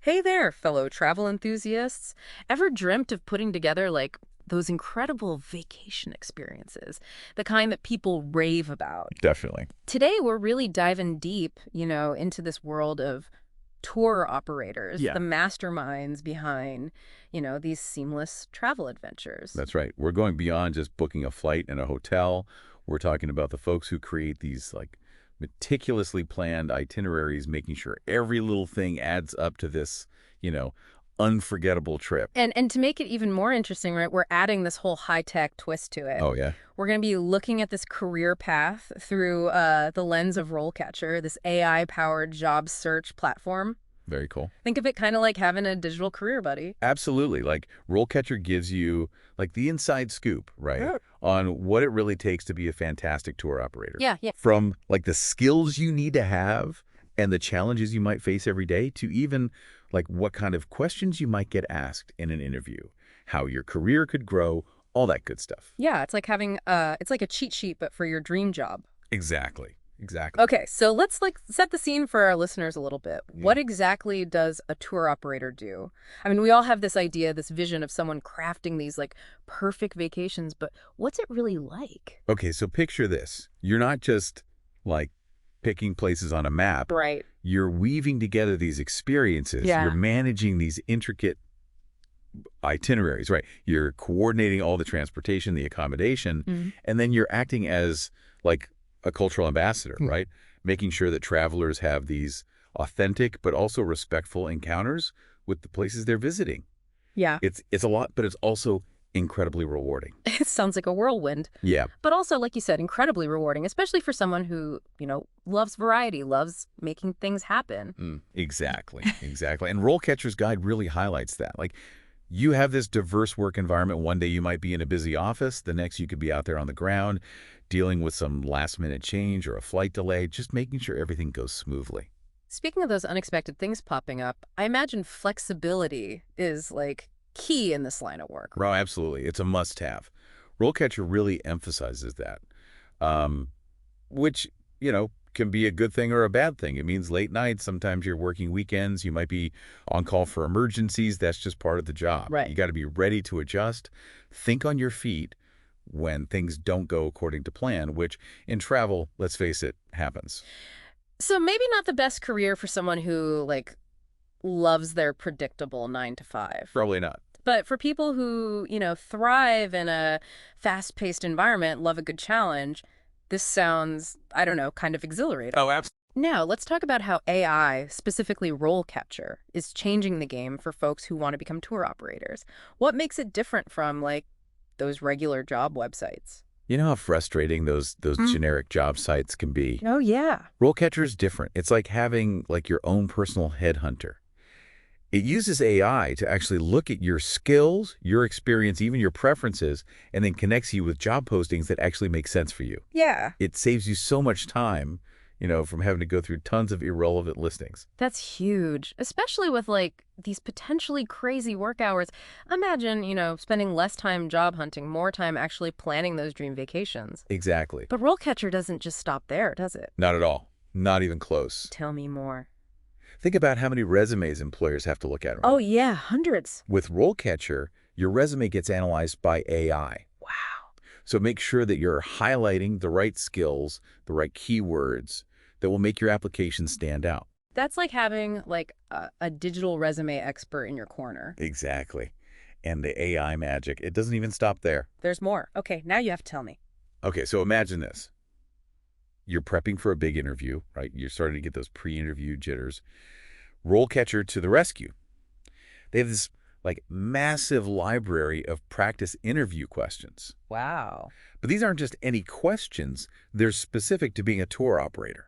Hey there, fellow travel enthusiasts. Ever dreamt of putting together those incredible vacation experiences, the kind that people rave about? Definitely. Today, we're really diving deep, into this world of tour operators, Yeah, the masterminds behind, these seamless travel adventures. that's right. We're going beyond just booking a flight and a hotel. We're talking about the folks who create these meticulously planned itineraries, making sure every little thing adds up to this, you know, unforgettable trip. And to make it even more interesting, right, we're adding this whole high-tech twist to it. Oh, yeah. We're going to be looking at this career path through the lens of RoleCatcher, this AI-powered job search platform. Very cool. Think of it kind of like having a digital career buddy. Absolutely. Like RoleCatcher gives you the inside scoop, right, Yeah. on what it really takes to be a fantastic tour operator. Yeah, yeah. From the skills you need to have and the challenges you might face every day to even what kind of questions you might get asked in an interview, how your career could grow, all that good stuff. Yeah, it's like having it's like a cheat sheet, but for your dream job. Exactly. Exactly. Okay, so let's set the scene for our listeners a little bit. Yeah. What exactly does a tour operator do? I mean, we all have this idea, this vision of someone crafting these perfect vacations, but what's it really like? Okay, so picture this. You're not just picking places on a map. Right. You're weaving together these experiences. Yeah. You're managing these intricate itineraries, right? You're coordinating all the transportation, the accommodation, Mhm. and then you're acting as a cultural ambassador, right? Making sure that travelers have these authentic but also respectful encounters with the places they're visiting. Yeah. It's a lot, but it's also incredibly rewarding. It sounds like a whirlwind. Yeah. But also, like you said, incredibly rewarding, especially for someone who, loves variety, loves making things happen. Exactly. Exactly. And RoleCatcher's Guide really highlights that. You have this diverse work environment. One day you might be in a busy office. The next you could be out there on the ground dealing with some last-minute change or a flight delay, just making sure everything goes smoothly. Speaking of those unexpected things popping up, I imagine flexibility is key in this line of work. Oh, absolutely. It's a must-have. RoleCatcher really emphasizes that, which, can be a good thing or a bad thing. It means late nights. Sometimes you're working weekends. You might be on call for emergencies. That's just part of the job. Right. You got to be ready to adjust. Think on your feet when things don't go according to plan, which in travel, let's face it, happens. So maybe not the best career for someone who loves their predictable 9 to 5. Probably not. But for people who, thrive in a fast-paced environment, love a good challenge, this sounds, I don't know, kind of exhilarating. Oh, absolutely. Now, let's talk about how AI, specifically RoleCatcher, is changing the game for folks who want to become tour operators. What makes it different from, those regular job websites? You know how frustrating those generic job sites can be? Oh, yeah. RoleCatcher is different. It's like having your own personal headhunter. It uses AI to actually look at your skills, your experience, even your preferences, and then connects you with job postings that actually make sense for you. Yeah. It saves you so much time, from having to go through tons of irrelevant listings. That's huge, especially with these potentially crazy work hours. Imagine, spending less time job hunting, more time actually planning those dream vacations. Exactly. But RoleCatcher doesn't just stop there, does it? Not at all. Not even close. Tell me more. Think about how many resumes employers have to look at. Right? Oh, yeah, hundreds. With RoleCatcher, your resume gets analyzed by AI. Wow. So make sure that you're highlighting the right skills, the right keywords that will make your application stand out. That's like having a digital resume expert in your corner. Exactly. And the AI magic, it doesn't even stop there. There's more. Okay, now you have to tell me. Okay, so imagine this. You're prepping for a big interview, right? You're starting to get those pre-interview jitters. RoleCatcher to the rescue. They have this massive library of practice interview questions. Wow. But these aren't just any questions. They're specific to being a tour operator.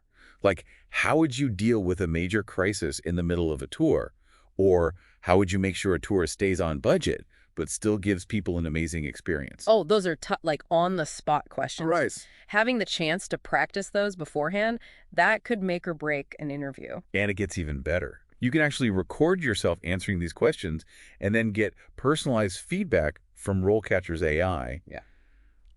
How would you deal with a major crisis in the middle of a tour? Or how would you make sure a tour stays on budget but still gives people an amazing experience? Oh, those are on-the-spot questions. Right. Having the chance to practice those beforehand, that could make or break an interview. And it gets even better. You can actually record yourself answering these questions and then get personalized feedback from RoleCatcher's AI. Yeah.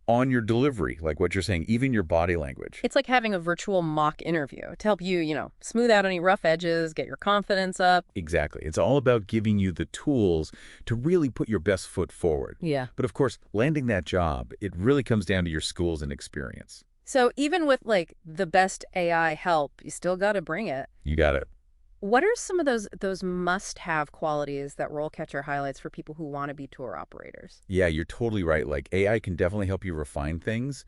on your delivery, like what you're saying, even your body language. It's like having a virtual mock interview to help you, smooth out any rough edges, get your confidence up. Exactly. It's all about giving you the tools to really put your best foot forward. Yeah. But of course, landing that job, it really comes down to your skills and experience. So even with like the best AI help, you still got to bring it. You got it. What are some of those must-have qualities that RoleCatcher highlights for people who want to be tour operators? Yeah, you're totally right. Like AI can definitely help you refine things,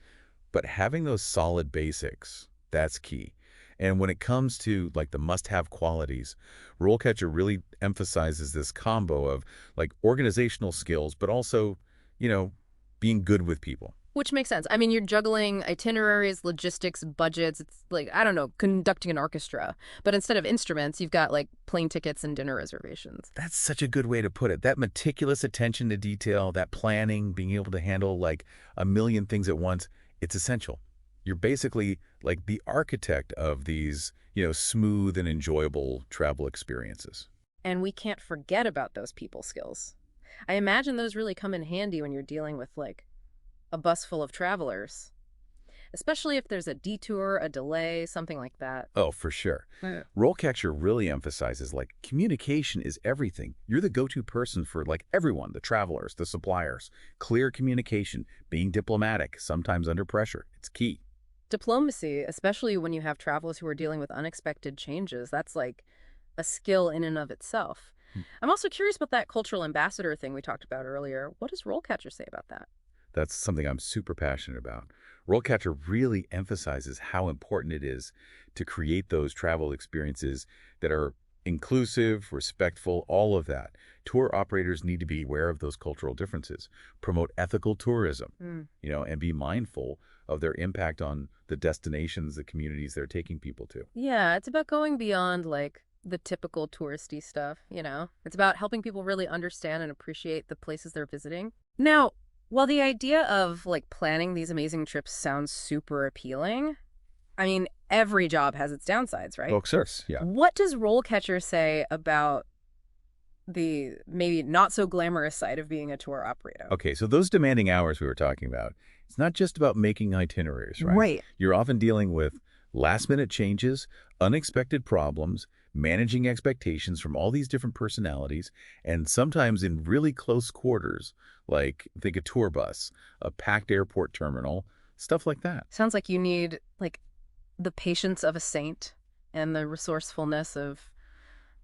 but having those solid basics, that's key. And when it comes to like the must-have qualities, RoleCatcher really emphasizes this combo of like organizational skills, but also, you know, being good with people. Which makes sense. I mean, you're juggling itineraries, logistics, budgets. It's like, I don't know, conducting an orchestra. But instead of instruments, you've got like plane tickets and dinner reservations. That's such a good way to put it. That meticulous attention to detail, that planning, being able to handle like a million things at once, it's essential. You're basically like the architect of these, smooth and enjoyable travel experiences. And we can't forget about those people skills. I imagine those really come in handy when you're dealing with like a bus full of travelers, especially if there's a detour, a delay, something like that. Oh, for sure. Yeah. RoleCatcher really emphasizes like communication is everything. You're the go-to person for like everyone, the travelers, the suppliers. Clear communication, being diplomatic, sometimes under pressure. It's key. Diplomacy, especially when you have travelers who are dealing with unexpected changes, that's like a skill in and of itself. I'm also curious about that cultural ambassador thing we talked about earlier. What does RoleCatcher say about that? That's something I'm super passionate about. RoleCatcher really emphasizes how important it is to create those travel experiences that are inclusive, respectful, all of that. Tour operators need to be aware of those cultural differences, promote ethical tourism, and be mindful of their impact on the destinations, the communities they're taking people to. Yeah, it's about going beyond like the typical touristy stuff. It's about helping people really understand and appreciate the places they're visiting. Now, while the idea of like planning these amazing trips sounds super appealing, I mean, every job has its downsides, right? Oh, course, yeah. What does RoleCatcher say about the maybe not so glamorous side of being a tour operator? Okay, so those demanding hours we were talking about, it's not just about making itineraries, right? Right. You're often dealing with last-minute changes, unexpected problems, managing expectations from all these different personalities, and sometimes in really close quarters, like think a tour bus, a packed airport terminal, stuff like that. Sounds like you need like the patience of a saint and the resourcefulness of,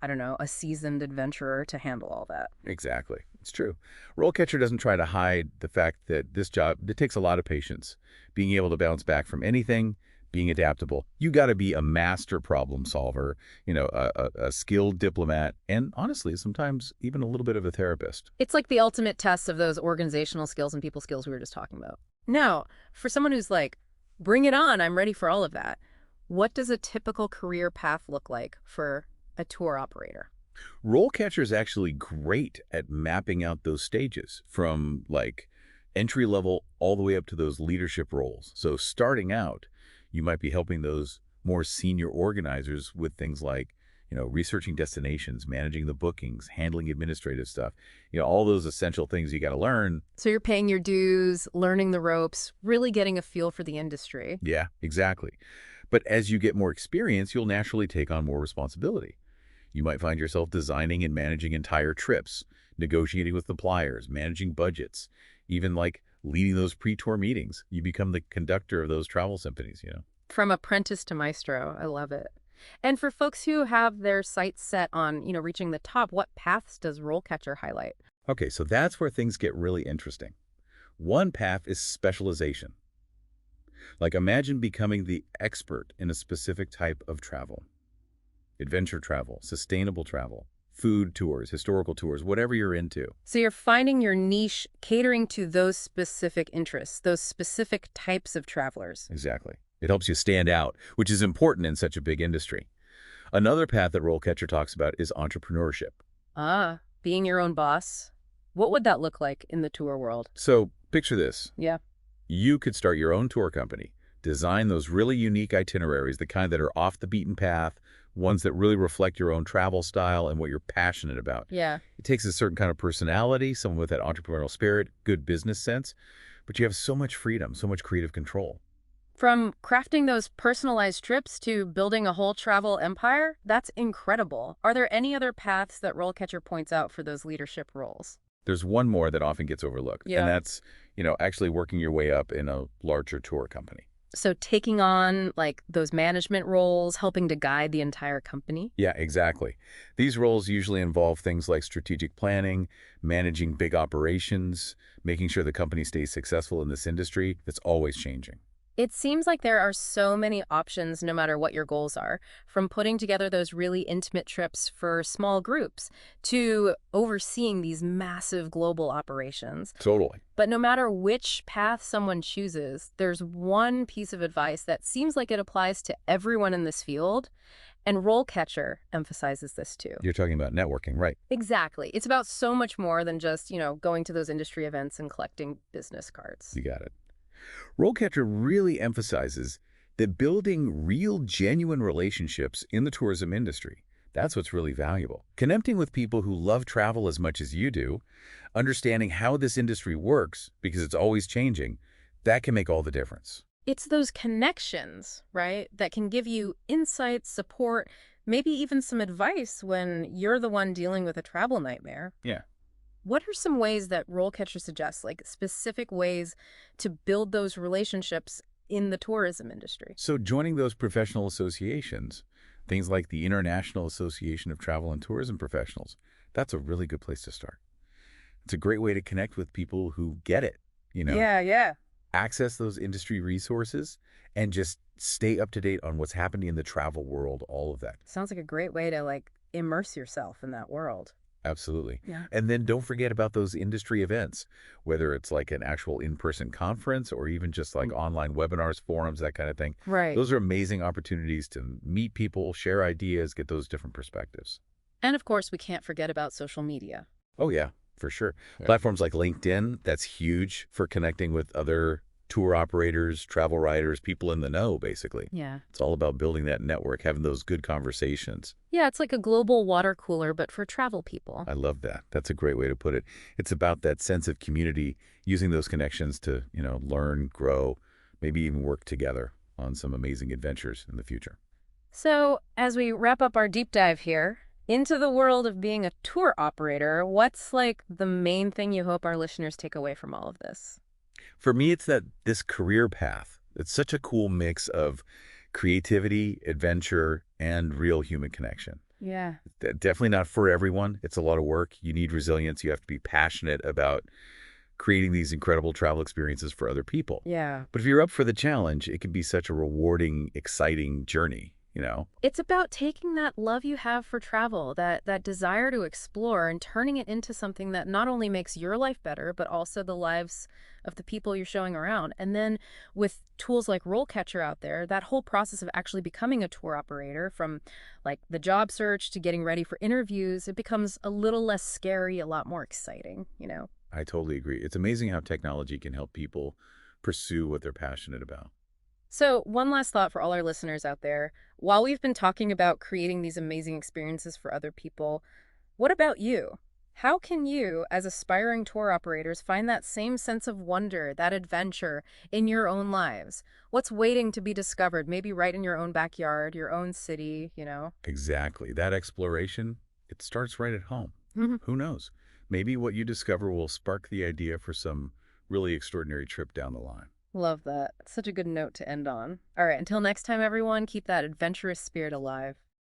I don't know, a seasoned adventurer to handle all that. Exactly. It's true. RoleCatcher doesn't try to hide the fact that this job, it takes a lot of patience, being able to bounce back from anything, being adaptable. You got to be a master problem solver, a skilled diplomat, and honestly, sometimes even a little bit of a therapist. It's like the ultimate test of those organizational skills and people skills we were just talking about. Now, for someone who's like, bring it on, I'm ready for all of that, what does a typical career path look like for a tour operator? RoleCatcher is actually great at mapping out those stages from like entry level all the way up to those leadership roles. So starting out, you might be helping those more senior organizers with things like, researching destinations, managing the bookings, handling administrative stuff, all those essential things you got to learn. So you're paying your dues, learning the ropes, really getting a feel for the industry. Yeah, exactly. But as you get more experience, you'll naturally take on more responsibility. You might find yourself designing and managing entire trips, negotiating with suppliers, managing budgets, even like leading those pre-tour meetings. You become the conductor of those travel symphonies. From apprentice to maestro. I love it. And for folks who have their sights set on, reaching the top, what paths does RoleCatcher highlight? Okay, so that's where things get really interesting. One path is specialization. Like imagine becoming the expert in a specific type of travel. Adventure travel, sustainable travel, food tours, historical tours, whatever you're into. So you're finding your niche, catering to those specific interests, those specific types of travelers. Exactly. It helps you stand out, which is important in such a big industry. Another path that RoleCatcher talks about is entrepreneurship. Being your own boss. What would that look like in the tour world? So picture this. Yeah. You could start your own tour company, design those really unique itineraries, the kind that are off the beaten path, ones that really reflect your own travel style and what you're passionate about. Yeah. It takes a certain kind of personality, someone with that entrepreneurial spirit, good business sense, but you have so much freedom, so much creative control. From crafting those personalized trips to building a whole travel empire, that's incredible. Are there any other paths that RoleCatcher points out for those leadership roles? There's one more that often gets overlooked, and Yeah. that's, actually working your way up in a larger tour company. So taking on like those management roles, helping to guide the entire company? Yeah, exactly. These roles usually involve things like strategic planning, managing big operations, making sure the company stays successful in this industry that's always changing. It seems like there are so many options no matter what your goals are, from putting together those really intimate trips for small groups to overseeing these massive global operations. Totally. But no matter which path someone chooses, there's one piece of advice that seems like it applies to everyone in this field, and RoleCatcher emphasizes this too. You're talking about networking, right? Exactly. It's about so much more than just, going to those industry events and collecting business cards. You got it. RoleCatcher really emphasizes that building real, genuine relationships in the tourism industry, that's what's really valuable. Connecting with people who love travel as much as you do, understanding how this industry works, because it's always changing, that can make all the difference. It's those connections, right, that can give you insights, support, maybe even some advice when you're the one dealing with a travel nightmare. Yeah. What are some ways that RoleCatcher suggests, like specific ways to build those relationships in the tourism industry? So joining those professional associations, things like the International Association of Travel and Tourism Professionals, that's a really good place to start. It's a great way to connect with people who get it. Yeah. Access those industry resources and just stay up to date on what's happening in the travel world, all of that. Sounds like a great way to like immerse yourself in that world. Absolutely. Yeah. And then don't forget about those industry events, whether it's like an actual in-person conference or even just like online webinars, forums, that kind of thing. Right. Those are amazing opportunities to meet people, share ideas, get those different perspectives. And of course, we can't forget about social media. Oh, yeah, for sure. Yeah. Platforms like LinkedIn, that's huge for connecting with other tour operators, travel writers, people in the know, basically. Yeah. It's all about building that network, having those good conversations. Yeah, it's like a global water cooler, but for travel people. I love that. That's a great way to put it. It's about that sense of community, using those connections to, learn, grow, maybe even work together on some amazing adventures in the future. So, as we wrap up our deep dive here into the world of being a tour operator, what's like the main thing you hope our listeners take away from all of this? For me, it's that this career path, it's such a cool mix of creativity, adventure, and real human connection. Yeah. Definitely not for everyone. It's a lot of work. You need resilience. You have to be passionate about creating these incredible travel experiences for other people. Yeah. But if you're up for the challenge, it can be such a rewarding, exciting journey. It's about taking that love you have for travel, that desire to explore, and turning it into something that not only makes your life better, but also the lives of the people you're showing around. And then with tools like RoleCatcher out there, that whole process of actually becoming a tour operator, from like the job search to getting ready for interviews, it becomes a little less scary, a lot more exciting. I totally agree. It's amazing how technology can help people pursue what they're passionate about. So, one last thought for all our listeners out there. While we've been talking about creating these amazing experiences for other people, what about you? How can you, as aspiring tour operators, find that same sense of wonder, that adventure in your own lives? What's waiting to be discovered, maybe right in your own backyard, your own city? Exactly. That exploration, it starts right at home. Who knows? Maybe what you discover will spark the idea for some really extraordinary trip down the line. Love that. Such a good note to end on. All right, until next time, everyone, keep that adventurous spirit alive.